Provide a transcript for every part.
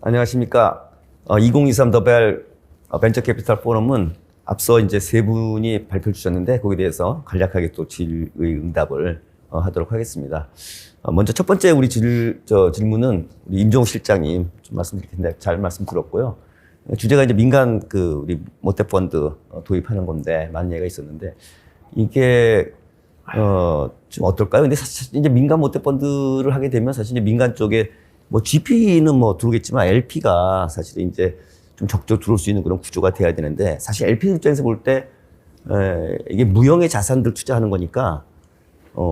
안녕하십니까. 2023 더벨 벤처 캐피탈 포럼은 앞서 이제 세 분이 발표를 주셨는데 거기에 대해서 간략하게 또 질의 응답을 하도록 하겠습니다. 먼저 첫 번째 우리 질문은 우리 임종욱 실장님 좀 말씀드릴 텐데 잘 말씀 들었고요. 주제가 이제 민간 우리 모태펀드 도입하는 건데 많은 얘기가 있었는데 이게 좀 어떨까요? 근데 사실 이제 민간 모태펀드를 하게 되면 사실 이제 민간 쪽에 뭐 GP는 뭐 들어오겠지만 LP가 사실 이제 좀 적극적으로 들어올 수 있는 그런 구조가 돼야 되는데 사실 LP 입장에서 볼 때 이게 무형의 자산들 투자하는 거니까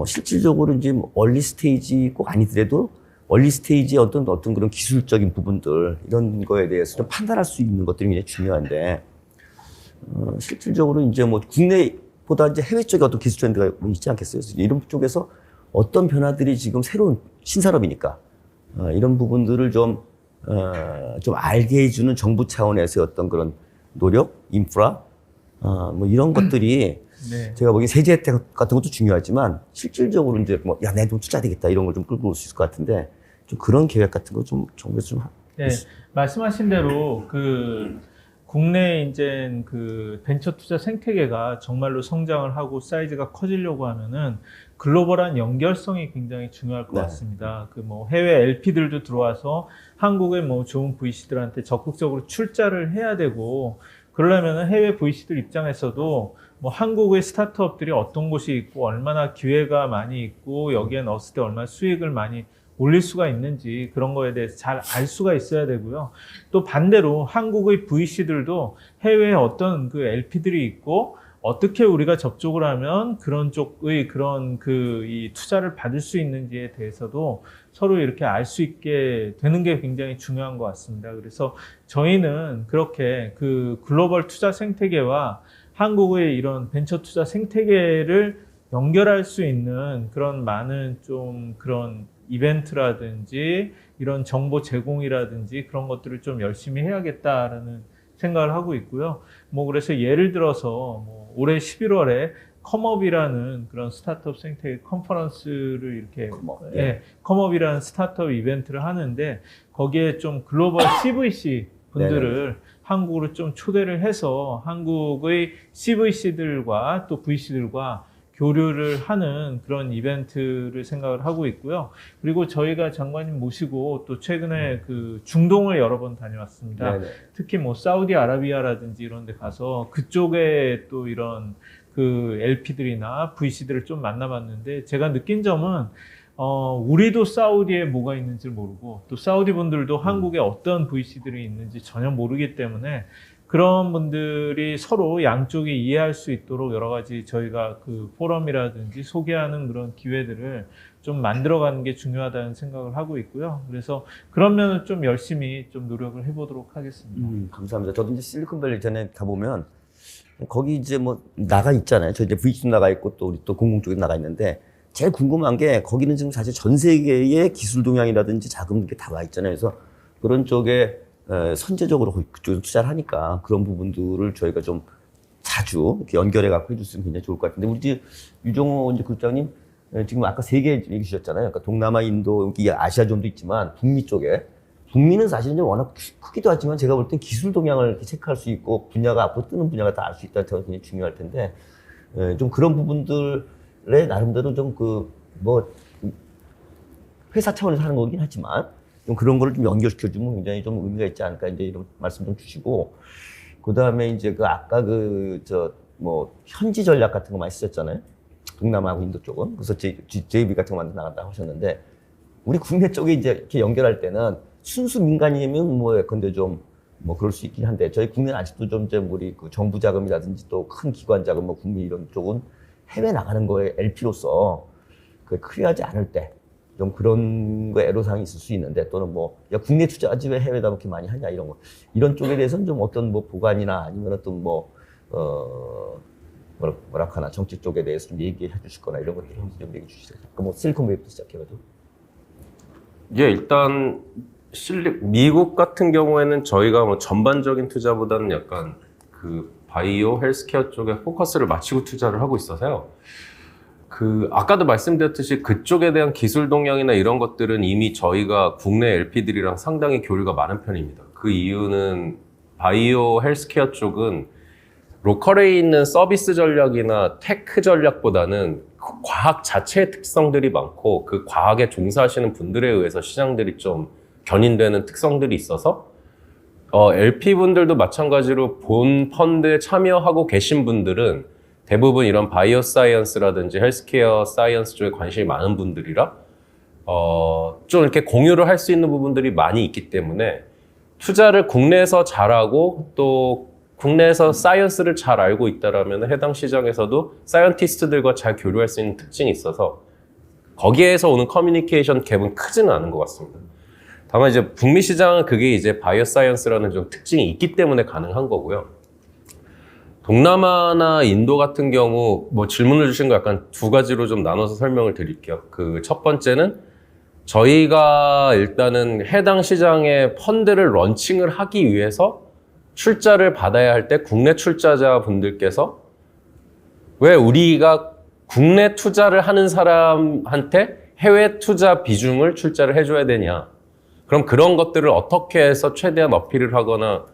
실질적으로 이제 뭐 얼리 스테이지 꼭 아니더라도 얼리 스테이지의 어떤 그런 기술적인 부분들 이런 거에 대해서 좀 판단할 수 있는 것들이 굉장히 중요한데 실질적으로 이제 뭐 국내보다 이제 해외 쪽에 어떤 기술 트렌드가 있지 않겠어요? 이런 쪽에서 어떤 변화들이 지금 새로운 신산업이니까 이런 부분들을 좀 알게 해주는 정부 차원에서의 어떤 그런 노력, 인프라, 뭐 이런 것들이 네. 제가 보기엔 세제 혜택 같은 것도 중요하지만 실질적으로 이제 뭐, 야, 내 돈 투자 되겠다 이런 걸 좀 끌고 올 수 있을 것 같은데 좀 그런 계획 같은 거 좀 정부에서 좀. 네. 말씀하신 대로 국내 이제 벤처 투자 생태계가 정말로 성장을 하고 사이즈가 커지려고 하면은 글로벌한 연결성이 굉장히 중요할 것 같습니다. 뭐 해외 LP들도 들어와서 한국의 뭐 좋은 VC들한테 적극적으로 출자를 해야 되고 그러려면은 해외 VC들 입장에서도 뭐 한국의 스타트업들이 어떤 곳이 있고 얼마나 기회가 많이 있고 여기에 넣었을 때 얼마나 수익을 많이 올릴 수가 있는지 그런 거에 대해서 잘 알 수가 있어야 되고요. 또 반대로 한국의 VC들도 해외에 어떤 LP들이 있고 어떻게 우리가 접촉을 하면 그런 쪽의 이 투자를 받을 수 있는지에 대해서도 서로 이렇게 알 수 있게 되는 게 굉장히 중요한 것 같습니다. 그래서 저희는 그렇게 글로벌 투자 생태계와 한국의 이런 벤처 투자 생태계를 연결할 수 있는 그런 많은 그런 이벤트라든지 이런 정보 제공이라든지 그런 것들을 좀 열심히 해야겠다라는 생각을 하고 있고요. 뭐 그래서 예를 들어서 뭐 올해 11월에 컴업이라는 그런 스타트업 생태계 컨퍼런스를 이렇게 컴업이라는 스타트업 이벤트를 하는데 거기에 좀 글로벌 CVC 분들을 한국으로 좀 초대를 해서 한국의 CVC들과 또 VC들과 교류를 하는 그런 이벤트를 생각을 하고 있고요. 그리고 저희가 장관님 모시고 또 최근에 중동을 여러 번 다녀왔습니다. 특히 뭐 사우디아라비아라든지 이런 데 가서 그쪽에 또 이런 LP들이나 VC들을 좀 만나봤는데 제가 느낀 점은 우리도 사우디에 뭐가 있는지 모르고 또 사우디 분들도 한국에 어떤 VC들이 있는지 전혀 모르기 때문에 그런 분들이 서로 양쪽이 이해할 수 있도록 여러 가지 저희가 포럼이라든지 소개하는 그런 기회들을 좀 만들어가는 게 중요하다는 생각을 하고 있고요. 그래서 그런 면을 좀 열심히 좀 노력을 해보도록 하겠습니다. 감사합니다. 저도 이제 실리콘밸리 전에 가보면 거기 이제 뭐 나가 있잖아요. 저 이제 VC도 나가 있고 또 우리 또 공공 쪽에 나가 있는데 제일 궁금한 게 거기는 지금 사실 전 세계의 기술 동향이라든지 자금 이렇게 다 와 있잖아요. 그래서 그런 쪽에 선제적으로 그쪽에 투자를 하니까 그런 부분들을 저희가 좀 자주 이렇게 연결해 갖고 해줬으면 굉장히 좋을 것 같은데 우리 이제 유종호 이제 국장님 지금 아까 세 개 얘기 주셨잖아요. 그러니까 동남아, 인도, 여기 아시아 좀도 있지만 북미 쪽에 북미는 사실 이제 워낙 크기도 하지만 제가 볼 땐 기술 동향을 이렇게 체크할 수 있고 분야가 앞으로 뜨는 분야가 다 알 수 있다는 점이 굉장히 중요할 텐데 좀 그런 부분들에 나름대로 좀 뭐 회사 차원에서 하는 거긴 하지만 좀 그런 거를 좀 연결시켜주면 굉장히 좀 의미가 있지 않을까 이제 이런 말씀 좀 주시고 그 다음에 이제 아까 뭐 현지 전략 같은 거 많이 쓰셨잖아요. 동남아하고 인도 쪽은 그래서 JB 같은 거 만들어 나간다고 하셨는데 우리 국내 쪽에 이제 이렇게 연결할 때는 순수 민간이면 뭐 예컨대 좀 뭐 그럴 수 있긴 한데 저희 국내는 아직도 좀 우리 정부 자금이라든지 또 큰 기관 자금 뭐 국민 이런 쪽은 해외 나가는 거에 LP로서 클리어하지 않을 때 좀 그런 거 애로사항이 있을 수 있는데 또는 뭐 야 국내 투자하지 왜 해외다 그렇게 많이 하냐 이런 쪽에 대해서는 좀 어떤 뭐 보관이나 아니면 어떤 뭐 뭐라 하나 정책 쪽에 대해서 좀 얘기해 주시거나 이런 것들 좀 얘기해 주시죠. 뭐 실리콘밸리부터 시작해가지고. 예, 일단 미국 같은 경우에는 저희가 뭐 전반적인 투자보다는 약간 바이오 헬스케어 쪽에 포커스를 맞추고 투자를 하고 있어서요. 아까도 말씀드렸듯이 그쪽에 대한 기술 동향이나 이런 것들은 이미 저희가 국내 LP들이랑 상당히 교류가 많은 편입니다. 그 이유는 바이오 헬스케어 쪽은 로컬에 있는 서비스 전략이나 테크 전략보다는 그 과학 자체의 특성들이 많고 그 과학에 종사하시는 분들에 의해서 시장들이 좀 견인되는 특성들이 있어서 LP분들도 마찬가지로 본 펀드에 참여하고 계신 분들은 대부분 이런 바이오 사이언스라든지 헬스케어 사이언스 쪽에 관심이 많은 분들이라 좀 이렇게 공유를 할 수 있는 부분들이 많이 있기 때문에 투자를 국내에서 잘하고 또 국내에서 사이언스를 잘 알고 있다라면 해당 시장에서도 사이언티스트들과 잘 교류할 수 있는 특징이 있어서 거기에서 오는 커뮤니케이션 갭은 크지는 않은 것 같습니다. 다만 이제 북미 시장은 그게 이제 바이오 사이언스라는 좀 특징이 있기 때문에 가능한 거고요. 동남아나 인도 같은 경우 뭐 질문을 주신 거 약간 두 가지로 좀 나눠서 설명을 드릴게요. 그 첫 번째는 저희가 일단은 해당 시장에 펀드를 런칭을 하기 위해서 출자를 받아야 할 때 국내 출자자 분들께서 왜 우리가 국내 투자를 하는 사람한테 해외 투자 비중을 출자를 해줘야 되냐. 그럼 그런 것들을 어떻게 해서 최대한 어필을 하거나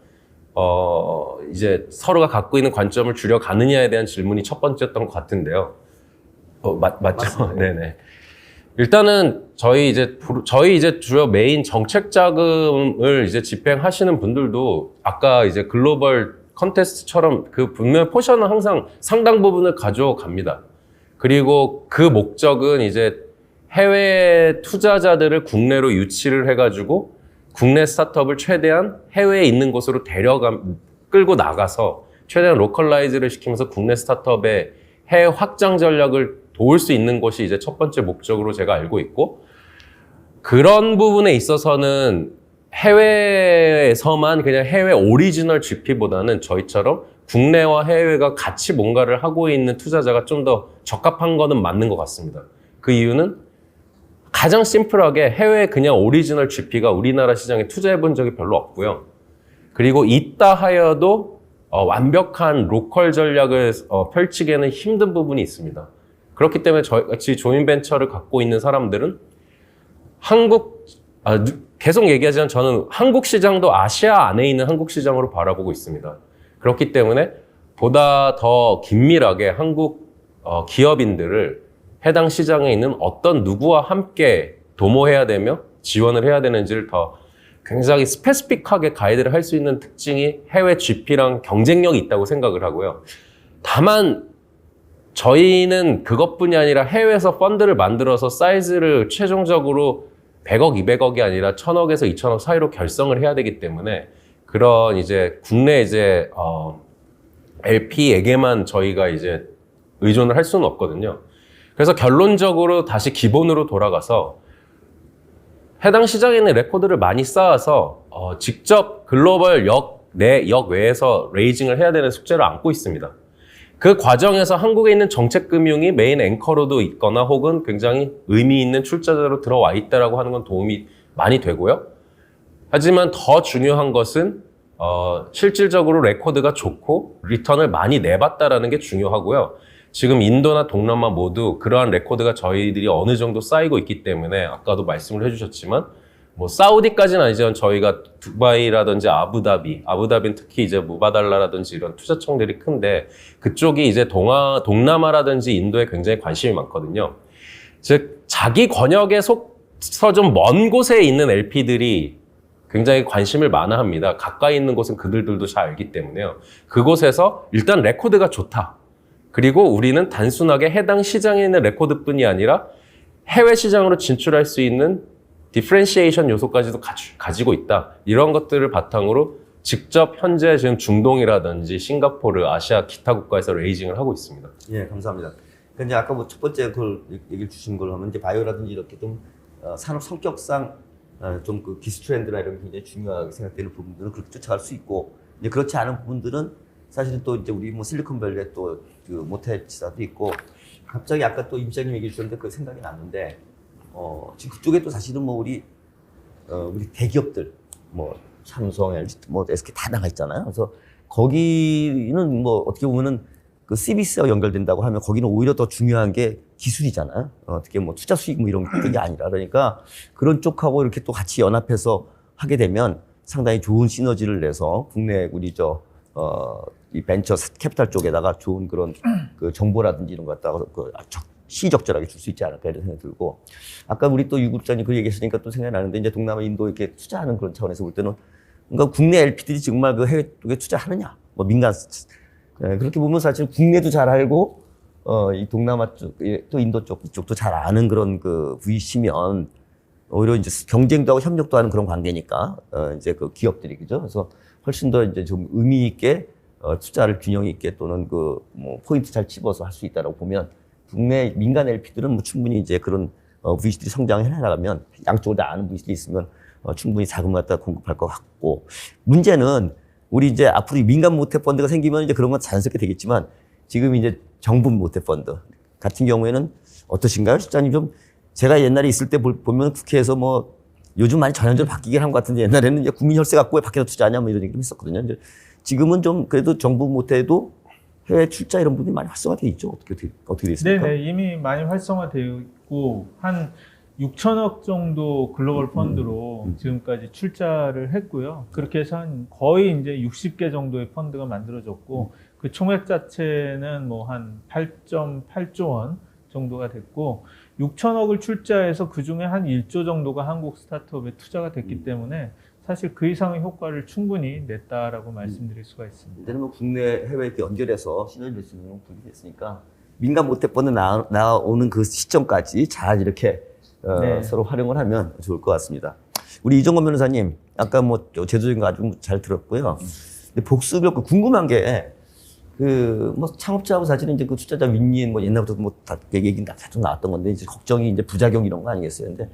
이제 서로가 갖고 있는 관점을 줄여가느냐에 대한 질문이 첫 번째였던 것 같은데요. 맞죠? 맞습니다. 네네. 일단은 저희 이제 주요 메인 정책 자금을 이제 집행하시는 분들도 아까 이제 글로벌 컨테스트처럼 그 분명 포션은 항상 상당 부분을 가져갑니다. 그리고 그 목적은 이제 해외 투자자들을 국내로 유치를 해가지고 국내 스타트업을 최대한 해외에 있는 곳으로 끌고 나가서 최대한 로컬라이즈를 시키면서 국내 스타트업의 해외 확장 전략을 도울 수 있는 것이 이제 첫 번째 목적으로 제가 알고 있고, 그런 부분에 있어서는 해외에서만 그냥 해외 오리지널 GP보다는 저희처럼 국내와 해외가 같이 뭔가를 하고 있는 투자자가 좀 더 적합한 거는 맞는 것 같습니다. 그 이유는 가장 심플하게 해외 그냥 오리지널 GP가 우리나라 시장에 투자해 본 적이 별로 없고요. 그리고 있다 하여도 완벽한 로컬 전략을 펼치기에는 힘든 부분이 있습니다. 그렇기 때문에 저희같이 조인벤처를 갖고 있는 사람들은 계속 얘기하지만 저는 한국 시장도 아시아 안에 있는 한국 시장으로 바라보고 있습니다. 그렇기 때문에 보다 더 긴밀하게 한국 기업인들을 해당 시장에 있는 어떤 누구와 함께 도모해야 되며 지원을 해야 되는지를 더 굉장히 스페시픽하게 가이드를 할 수 있는 특징이 해외 GP랑 경쟁력이 있다고 생각을 하고요. 다만 저희는 그것뿐이 아니라 해외에서 펀드를 만들어서 사이즈를 최종적으로 100억, 200억이 아니라 1000억에서 2000억 사이로 결성을 해야 되기 때문에 그런 이제 국내 이제 LP에게만 저희가 이제 의존을 할 수는 없거든요. 그래서 결론적으로 다시 기본으로 돌아가서 해당 시장에 있는 레코드를 많이 쌓아서 직접 글로벌 역외에서 레이징을 해야 되는 숙제를 안고 있습니다. 그 과정에서 한국에 있는 정책금융이 메인 앵커로도 있거나 혹은 굉장히 의미 있는 출자자로 들어와 있다라고 하는 건 도움이 많이 되고요. 하지만 더 중요한 것은 실질적으로 레코드가 좋고 리턴을 많이 내봤다라는 게 중요하고요. 지금 인도나 동남아 모두 그러한 레코드가 저희들이 어느 정도 쌓이고 있기 때문에 아까도 말씀을 해주셨지만 뭐 사우디까지는 아니지만 저희가 두바이라든지 아부다비는 특히 이제 무바달라라든지 이런 투자청들이 큰데 그쪽이 이제 동남아라든지 인도에 굉장히 관심이 많거든요. 즉 자기 권역에 속서 좀 먼 곳에 있는 LP들이 굉장히 관심을 많아 합니다. 가까이 있는 곳은 그들도 잘 알기 때문에요. 그곳에서 일단 레코드가 좋다. 그리고 우리는 단순하게 해당 시장에 있는 레코드뿐이 아니라 해외 시장으로 진출할 수 있는 디퍼런시에이션 요소까지도 가지고 있다. 이런 것들을 바탕으로 직접 현재 지금 중동이라든지 싱가포르, 아시아 기타 국가에서 레이징을 하고 있습니다. 예, 감사합니다. 근데 아까 뭐 첫 번째 그걸 얘기를 주신 걸로 하면 이제 바이오라든지 이렇게 좀 산업 성격상 좀 그 기술 트렌드나 이런 게 굉장히 중요하게 생각되는 부분들은 그렇게 쫓아갈 수 있고, 이제 그렇지 않은 부분들은 사실은 또 이제 우리 뭐 실리콘밸리에 또 그 모태 지사도 있고, 갑자기 아까 또 임장님 얘기해 주셨는데 그 생각이 났는데, 지금 그쪽에 또 사실은 뭐 우리 대기업들, 뭐 삼성, LG, 뭐 SK 다 나가 있잖아요. 그래서 거기는 뭐 어떻게 보면은 그 CBC와 연결된다고 하면 거기는 오히려 더 중요한 게 기술이잖아요. 어떻게 뭐 투자 수익 뭐 이런 게 아니라 그러니까 그런 쪽하고 이렇게 또 같이 연합해서 하게 되면 상당히 좋은 시너지를 내서 국내 우리 이 벤처 캐피탈 쪽에다가 좋은 그런 그 정보라든지 이런 거 갖다가 시적절하게 줄 수 있지 않을까 이런 생각이 들고 아까 우리 또 유 국장님 그 얘기하시니까 또 생각이 나는데 이제 동남아 인도 이렇게 투자하는 그런 차원에서 볼 때는 그러니까 국내 LP들이 정말 그 해외 쪽에 투자하느냐 뭐 민간 그렇게 보면 사실 국내도 잘 알고 이 동남아 쪽 또 인도 쪽 이쪽도 잘 아는 그런 그 VC면 오히려 이제 경쟁도 하고 협력도 하는 그런 관계니까 이제 그 기업들이 그죠. 그래서 훨씬 더 이제 좀 의미 있게 투자를 균형 있게 또는 그 뭐 포인트 잘 집어서 할 수 있다라고 보면 국내 민간 LP들은 뭐 충분히 이제 그런 VC들이 성장해 나가면 양쪽으로 다 아는 VC들이 있으면 충분히 자금 갖다 공급할 것 같고 문제는 우리 이제 앞으로 민간 모태 펀드가 생기면 이제 그런 건 자연스럽게 되겠지만 지금 이제 정부 모태 펀드 같은 경우에는 어떠신가요, 실장님? 좀 제가 옛날에 있을 때 보면 국회에서 뭐 요즘 많이 전형적으로 바뀌긴 한 것 같은데 옛날에는 이제 국민 혈세 갖고 왜 밖에서 투자하냐 뭐 이런 얘기를 했었거든요. 이제 지금은 좀 그래도 정부 모태도 해외 출자 이런 부분이 많이 활성화되어 있죠. 어떻게 되어 있습니까? 네네, 이미 많이 활성화되어 있고 한 6천억 정도 글로벌 펀드로 지금까지 출자를 했고요. 그렇게 해서 한 거의 이제 60개 정도의 펀드가 만들어졌고 그 총액 자체는 뭐 한 8.8조 원 정도가 됐고 6천억을 출자해서 그 중에 한 1조 정도가 한국 스타트업에 투자가 됐기 때문에 사실 그 이상의 효과를 충분히 냈다라고 말씀드릴 수가 있습니다. 이제는 뭐 국내 해외 이렇게 연결해서 시너지 낼 수 있는 부분이 됐으니까 민간 모태펀드 나오는 그 시점까지 잘 이렇게 네. 서로 활용을 하면 좋을 것 같습니다. 우리 이정건 변호사님 아까 뭐 제도적인 거 아주 잘 들었고요. 근데 복수별 궁금한 게 그 뭐 창업자하고 사실은 이제 그 투자자 윈윈 뭐 옛날부터 뭐 다 얘기는 다 계속 나왔던 건데 이제 걱정이 이제 부작용 이런 거 아니겠어요? 근데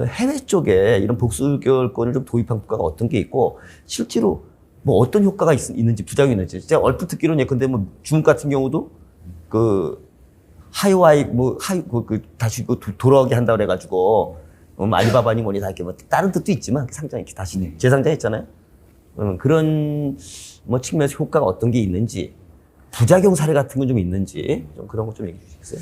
해외 쪽에 이런 복수결권을 좀 도입한 국가가 어떤 게 있고 실제로 뭐 어떤 효과가 있는지 부작용이 있는지 제가 얼핏 듣기로는 예컨대 뭐 중국 같은 경우도 그 하이와이 다시 돌아오게 한다고 그래가지고 알리바바니 뭐니 다 이렇게 뭐 다른 뜻도 있지만 상장 이렇게 다시 재상장했잖아요. 그런 뭐 측면에서 효과가 어떤 게 있는지 부작용 사례 같은 건 좀 있는지 좀 그런 거 좀 얘기해 주시겠어요?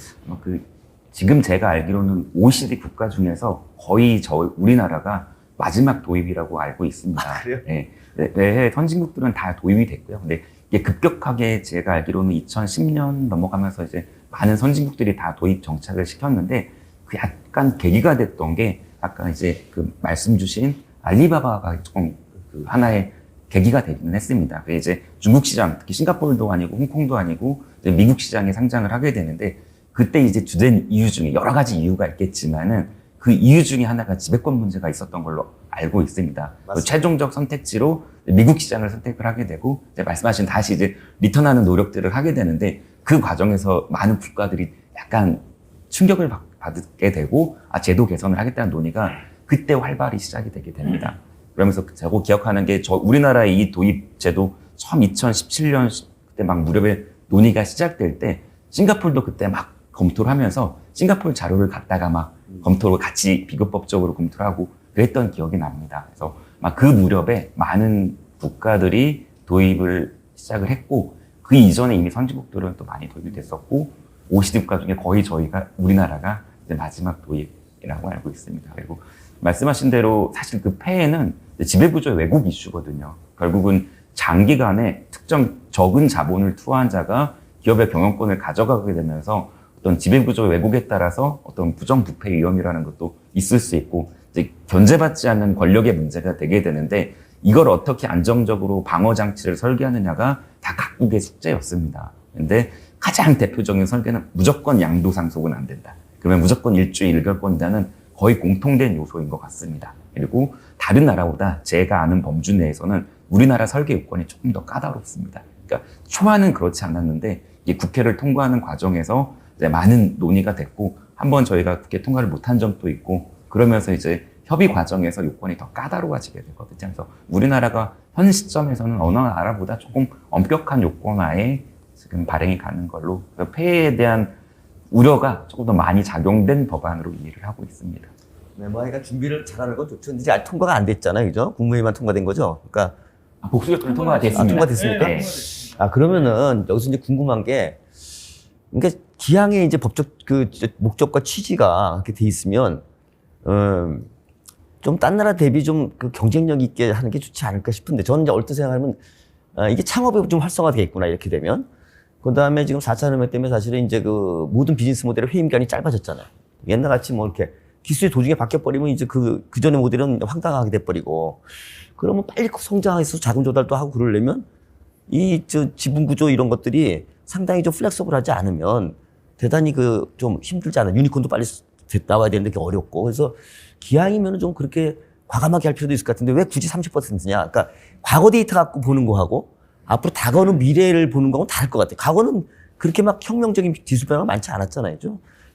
지금 제가 알기로는 OECD 국가 중에서 거의 우리나라가 마지막 도입이라고 알고 있습니다. 아, 그래요? 네. 해외 선진국들은 다 도입이 됐고요. 근데 이게 급격하게 제가 알기로는 2010년 넘어가면서 이제 많은 선진국들이 다 도입 정착을 시켰는데 그 약간 계기가 됐던 게 아까 이제 그 말씀 주신 알리바바가 조금 그 하나의 계기가 되기는 했습니다. 그 이제 중국 시장, 특히 싱가포르도 아니고 홍콩도 아니고 이제 미국 시장에 상장을 하게 되는데 그때 이제 주된 이유 중에 여러 가지 이유가 있겠지만은 그 이유 중에 하나가 지배권 문제가 있었던 걸로 알고 있습니다. 그 최종적 선택지로 미국 시장을 선택을 하게 되고 이제 말씀하신 다시 이제 리턴하는 노력들을 하게 되는데 그 과정에서 많은 국가들이 약간 충격을 받게 되고 제도 개선을 하겠다는 논의가 그때 활발히 시작이 되게 됩니다. 그러면서 제가 기억하는 게 우리나라의 이 도입 제도 처음 2017년 그때 막 무렵에 논의가 시작될 때 싱가포르도 그때 막 검토를 하면서 싱가포르 자료를 갖다가 막 검토를 같이 비교법적으로 검토를 하고 그랬던 기억이 납니다. 그래서 막 그 무렵에 많은 국가들이 도입을 시작을 했고 그 이전에 이미 선진국들은 또 많이 도입이 됐었고 OECD 국가 중에 거의 우리나라가 이제 마지막 도입이라고 알고 있습니다. 그리고 말씀하신 대로 사실 그 폐해는 지배구조의 왜곡 이슈거든요. 결국은 장기간에 특정 적은 자본을 투하한 자가 기업의 경영권을 가져가게 되면서 어떤 지배구조의 왜곡에 따라서 어떤 부정부패 위험이라는 것도 있을 수 있고 이제 견제받지 않는 권력의 문제가 되게 되는데 이걸 어떻게 안정적으로 방어 장치를 설계하느냐가 다 각국의 숙제였습니다. 근데 가장 대표적인 설계는 무조건 양도상속은 안 된다. 그러면 무조건 일주일 일결권이라는 거의 공통된 요소인 것 같습니다. 그리고 다른 나라보다 제가 아는 범주 내에서는 우리나라 설계 요건이 조금 더 까다롭습니다. 그러니까 초안은 그렇지 않았는데 이게 국회를 통과하는 과정에서 이제 많은 논의가 됐고 한번 저희가 국회 통과를 못한 점도 있고 그러면서 이제 협의 과정에서 요건이 더 까다로워지게 되거든요. 그래서 우리나라가 현 시점에서는 어느 나라보다 조금 엄격한 요건하에 지금 발행이 가는 걸로 폐해에 대한 우려가 조금 더 많이 작용된 법안으로 이해를 하고 있습니다. 네, 뭐 하여간 준비를 잘하는 건 좋죠. 근데 아직 통과가 안 됐잖아요, 그죠? 국무회의만 통과된 거죠. 그러니까 복수결권은 통과가 됐습니다. 통과됐습니까? 네. 그러면은 여기서 이제 궁금한 게 그러니까 기왕에 이제 법적 그 목적과 취지가 그렇게 돼 있으면 좀 딴 나라 대비 좀 그 경쟁력 있게 하는 게 좋지 않을까 싶은데 저는 이제 얼핏 생각하면 이게 창업이 좀 활성화되겠구나 이렇게 되면 그다음에 지금 4차 산업혁명 때문에 사실은 이제 그 모든 비즈니스 모델의 회의 기간이 짧아졌잖아요. 옛날 같이 뭐 이렇게 기술이 도중에 바뀌어버리면 이제 그 전의 모델은 황당하게 돼버리고 그러면 빨리 성장해서 자금 조달도 하고 그러려면 이 지분 구조 이런 것들이 상당히 좀 플렉서블하지 않으면 대단히 그 좀 힘들지 않아요. 유니콘도 빨리 나와야 되는데 그게 어렵고 그래서 기왕이면 좀 그렇게 과감하게 할 필요도 있을 것 같은데 왜 굳이 30%냐? 그러니까 과거 데이터 갖고 보는 거하고 앞으로 다가오는 미래를 보는 거하고는 다를 것 같아요. 과거는 그렇게 막 혁명적인 기술 변화가 많지 않았잖아요.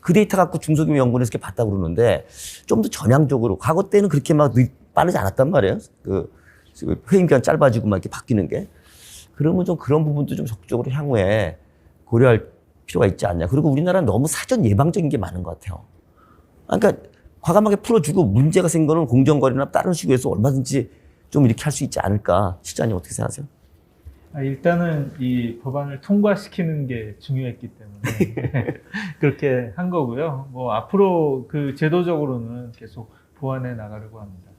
그 데이터 갖고 중소규모 연구원에서 이렇게 봤다고 그러는데 좀 더 전향적으로 과거 때는 그렇게 막 빠르지 않았단 말이에요. 그 회의 기간 짧아지고 막 이렇게 바뀌는 게. 그러면 좀 그런 부분도 좀 적극적으로 향후에 고려할 필요가 있지 않냐. 그리고 우리나라는 너무 사전 예방적인 게 많은 것 같아요. 그러니까 과감하게 풀어주고 문제가 생긴 거는 공정거래나 다른 식으로 해서 얼마든지 좀 이렇게 할 수 있지 않을까. 시장님 어떻게 생각하세요? 일단은 이 법안을 통과시키는 게 중요했기 때문에 그렇게 한 거고요. 뭐 앞으로 그 제도적으로는 계속 보완해 나가려고 합니다.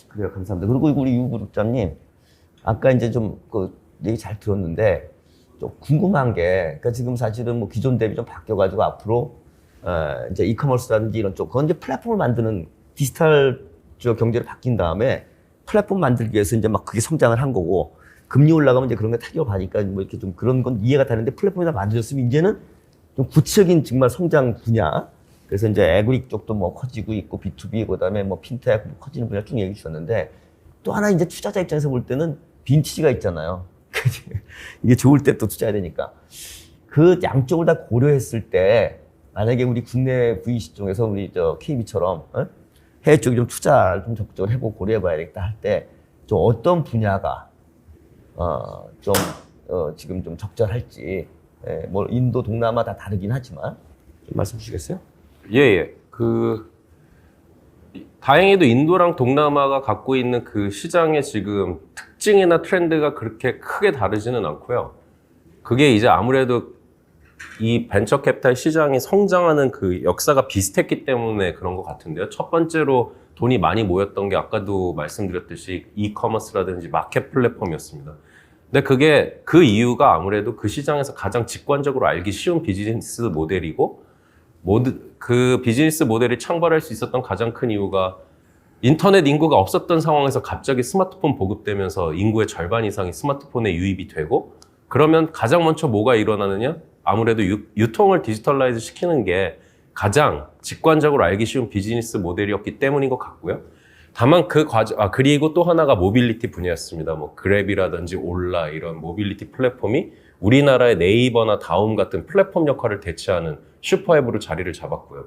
그래요. 감사합니다. 그리고 우리 유 그룹장님 아까 이제 좀 그 얘기 잘 들었는데 좀 궁금한 게 그러니까 지금 사실은 뭐 기존 대비 좀 바뀌어가지고 앞으로 이제 이커머스라든지 이런 쪽 그건 이제 플랫폼을 만드는 디지털 경제로 바뀐 다음에 플랫폼 만들기 위해서 이제 막 그게 성장을 한 거고 금리 올라가면 이제 그런 게 타격을 받으니까 뭐 이렇게 좀 그런 건 이해가 되는데 플랫폼이 다 만들어졌으면 이제는 좀 구체적인 정말 성장 분야 그래서 이제 에그리 쪽도 뭐 커지고 있고 B2B 그다음에 뭐 핀테크 뭐 커지는 분야 쭉 얘기해 주셨는데 또 하나 이제 투자자 입장에서 볼 때는 빈티지가 있잖아요. 이게 좋을 때 또 투자해야 되니까 그 양쪽을 다 고려했을 때 만약에 우리 국내 VC 쪽에서 우리 KB처럼 해외 쪽에 좀 투자를 좀 적극적으로 해보고 고려해봐야겠다 할 때 좀 어떤 분야가 지금 좀 적절할지 뭐 인도 동남아 다 다르긴 하지만 좀 말씀 주시겠어요? 예. 다행히도 인도랑 동남아가 갖고 있는 그 시장의 지금 특징이나 트렌드가 그렇게 크게 다르지는 않고요. 그게 이제 아무래도 이 벤처 캐피탈 시장이 성장하는 그 역사가 비슷했기 때문에 그런 것 같은데요. 첫 번째로 돈이 많이 모였던 게 아까도 말씀드렸듯이 이커머스라든지 마켓 플랫폼이었습니다. 근데 그게 그 이유가 아무래도 그 시장에서 가장 직관적으로 알기 쉬운 비즈니스 모델이고 그 비즈니스 모델이 창발할 수 있었던 가장 큰 이유가 인터넷 인구가 없었던 상황에서 갑자기 스마트폰 보급되면서 인구의 절반 이상이 스마트폰에 유입이 되고 그러면 가장 먼저 뭐가 일어나느냐? 아무래도 유통을 디지털라이즈 시키는 게 가장 직관적으로 알기 쉬운 비즈니스 모델이었기 때문인 것 같고요. 다만 그 과정, 그리고 또 하나가 모빌리티 분야였습니다. 뭐 그랩이라든지 올라 이런 모빌리티 플랫폼이 우리나라의 네이버나 다음 같은 플랫폼 역할을 대체하는 슈퍼앱으로 자리를 잡았고요.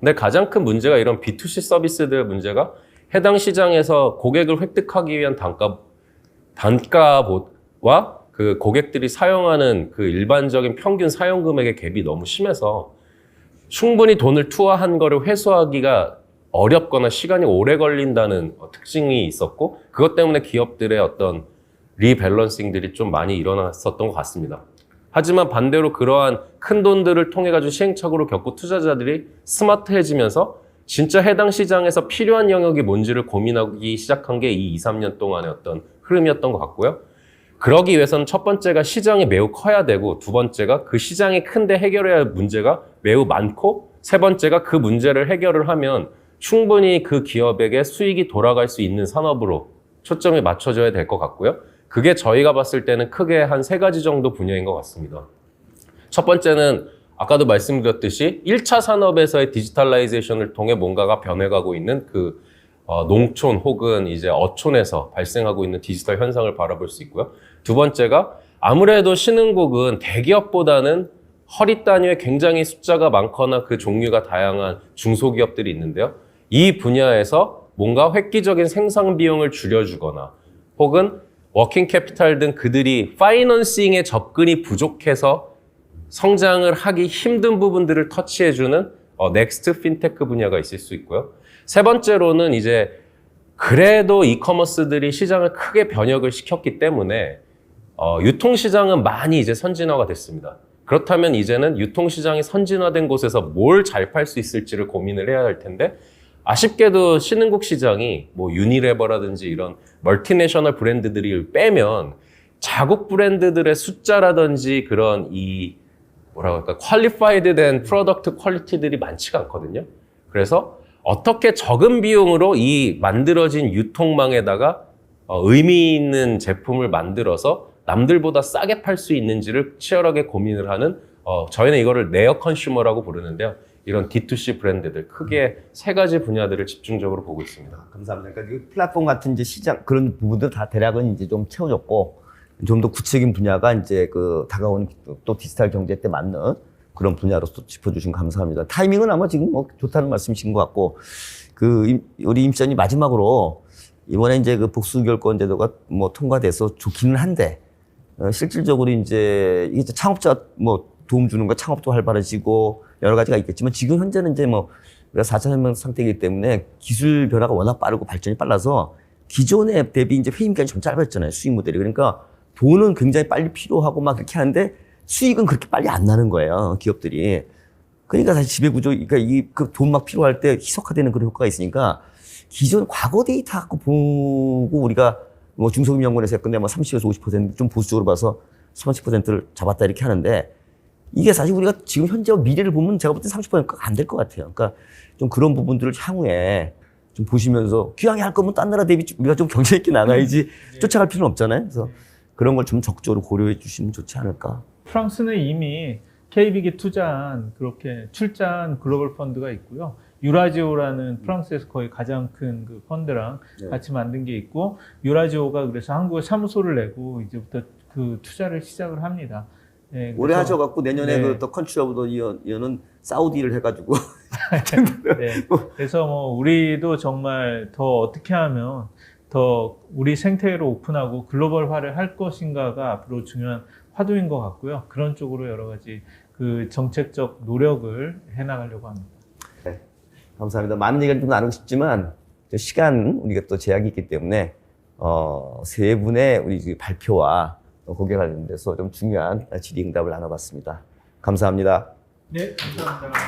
근데 가장 큰 문제가 이런 B2C 서비스들의 문제가 해당 시장에서 고객을 획득하기 위한 단가와 그 고객들이 사용하는 그 일반적인 평균 사용 금액의 갭이 너무 심해서 충분히 돈을 투하한 거를 회수하기가 어렵거나 시간이 오래 걸린다는 특징이 있었고 그것 때문에 기업들의 어떤 리밸런싱들이 좀 많이 일어났었던 것 같습니다. 하지만 반대로 그러한 큰 돈들을 통해 가지고 시행착오를 겪고 투자자들이 스마트해지면서 진짜 해당 시장에서 필요한 영역이 뭔지를 고민하기 시작한 게 이 2, 3년 동안의 어떤 흐름이었던 것 같고요. 그러기 위해서는 첫 번째가 시장이 매우 커야 되고 두 번째가 그 시장이 큰데 해결해야 할 문제가 매우 많고 세 번째가 그 문제를 해결을 하면 충분히 그 기업에게 수익이 돌아갈 수 있는 산업으로 초점이 맞춰져야 될 것 같고요. 그게 저희가 봤을 때는 크게 한 3가지 정도 분야인 것 같습니다. 첫 번째는 아까도 말씀드렸듯이 1차 산업에서의 디지털라이제이션을 통해 뭔가가 변해가고 있는 그 농촌 혹은 이제 어촌에서 발생하고 있는 디지털 현상을 바라볼 수 있고요. 두 번째가 아무래도 신흥국은 대기업보다는 허리 단위에 굉장히 숫자가 많거나 그 종류가 다양한 중소기업들이 있는데요. 이 분야에서 뭔가 획기적인 생산 비용을 줄여주거나 혹은 워킹 캐피탈 등 그들이 파이낸싱에 접근이 부족해서 성장을 하기 힘든 부분들을 터치해주는 넥스트 핀테크 분야가 있을 수 있고요. 세 번째로는 이제 그래도 이커머스들이 시장을 크게 변혁을 시켰기 때문에 유통시장은 많이 이제 선진화가 됐습니다. 그렇다면 이제는 유통시장이 선진화된 곳에서 뭘 잘 팔 수 있을지를 고민을 해야 할 텐데 아쉽게도 신흥국 시장이 뭐 유니레버라든지 이런 멀티내셔널 브랜드들을 빼면 자국 브랜드들의 숫자라든지 그런 이 뭐라고 할까 퀄리파이드 된 프로덕트 퀄리티들이 많지가 않거든요. 그래서 어떻게 적은 비용으로 이 만들어진 유통망에다가 의미 있는 제품을 만들어서 남들보다 싸게 팔 수 있는지를 치열하게 고민을 하는 저희는 이거를 네어 컨슈머라고 부르는데요. 이런 D2C 브랜드들 크게 세 가지 분야들을 집중적으로 보고 있습니다. 감사합니다. 그러니까 이 플랫폼 같은 이제 시장 그런 부분들 다 대략은 이제 좀 채워졌고 좀 더 구체적인 분야가 이제 그 다가온 또 디지털 경제 때 맞는 그런 분야로서 짚어주신 거 감사합니다. 타이밍은 아마 지금 뭐 좋다는 말씀이신 것 같고 우리 임 시장님 마지막으로 이번에 이제 그 복수결권 제도가 뭐 통과돼서 좋기는 한데 실질적으로 이제 이게 창업자 뭐 도움 주는 거 창업도 활발해지고 여러 가지가 있겠지만 지금 현재는 이제 뭐 우리가 4차 혁명 상태이기 때문에 기술 변화가 워낙 빠르고 발전이 빨라서 기존의 앱 대비 이제 회의 기간이 좀 짧았잖아요. 수익 모델이. 그러니까 돈은 굉장히 빨리 필요하고 막 그렇게 하는데 수익은 그렇게 빨리 안 나는 거예요. 기업들이. 그러니까 사실 지배구조, 그러니까 그 돈 막 필요할 때 희석화되는 그런 효과가 있으니까 기존 과거 데이터 갖고 보고 우리가 뭐 중소기업연구원에서 했건데 뭐 30에서 50%좀 보수적으로 봐서 30%를 잡았다 이렇게 하는데 이게 사실 우리가 지금 현재 미래를 보면 제가 볼 때 30%가 안 될 것 같아요. 그러니까 좀 그런 부분들을 향후에 좀 보시면서 기왕에 할 거면 딴 나라 대비 우리가 좀 경쟁 있게 나가야지 쫓아갈 필요는 없잖아요. 그래서 그런 걸 좀 적극적으로 고려해 주시면 좋지 않을까. 프랑스는 이미 KB가 투자한 그렇게 출자한 글로벌 펀드가 있고요. 유라지오라는 프랑스에서 거의 가장 큰 그 펀드랑 같이 만든 게 있고 유라지오가 그래서 한국에 사무소를 내고 이제부터 그 투자를 시작을 합니다. 네, 올해 하셔갖고 내년에 네. 그 더 컨트리 오브 더 이어는 사우디를 해가지고 네. 그래서 뭐 우리도 정말 더 어떻게 하면 더 우리 생태계를 오픈하고 글로벌화를 할 것인가가 앞으로 중요한 화두인 것 같고요. 그런 쪽으로 여러 가지 그 정책적 노력을 해나가려고 합니다. 네, 감사합니다. 많은 얘기를 좀 나누고 싶지만 시간 우리가 또 제약이 있기 때문에 세 분의 우리 발표와 거기에 관련돼서 좀 중요한 질의응답을 나눠봤습니다. 감사합니다. 네, 감사합니다.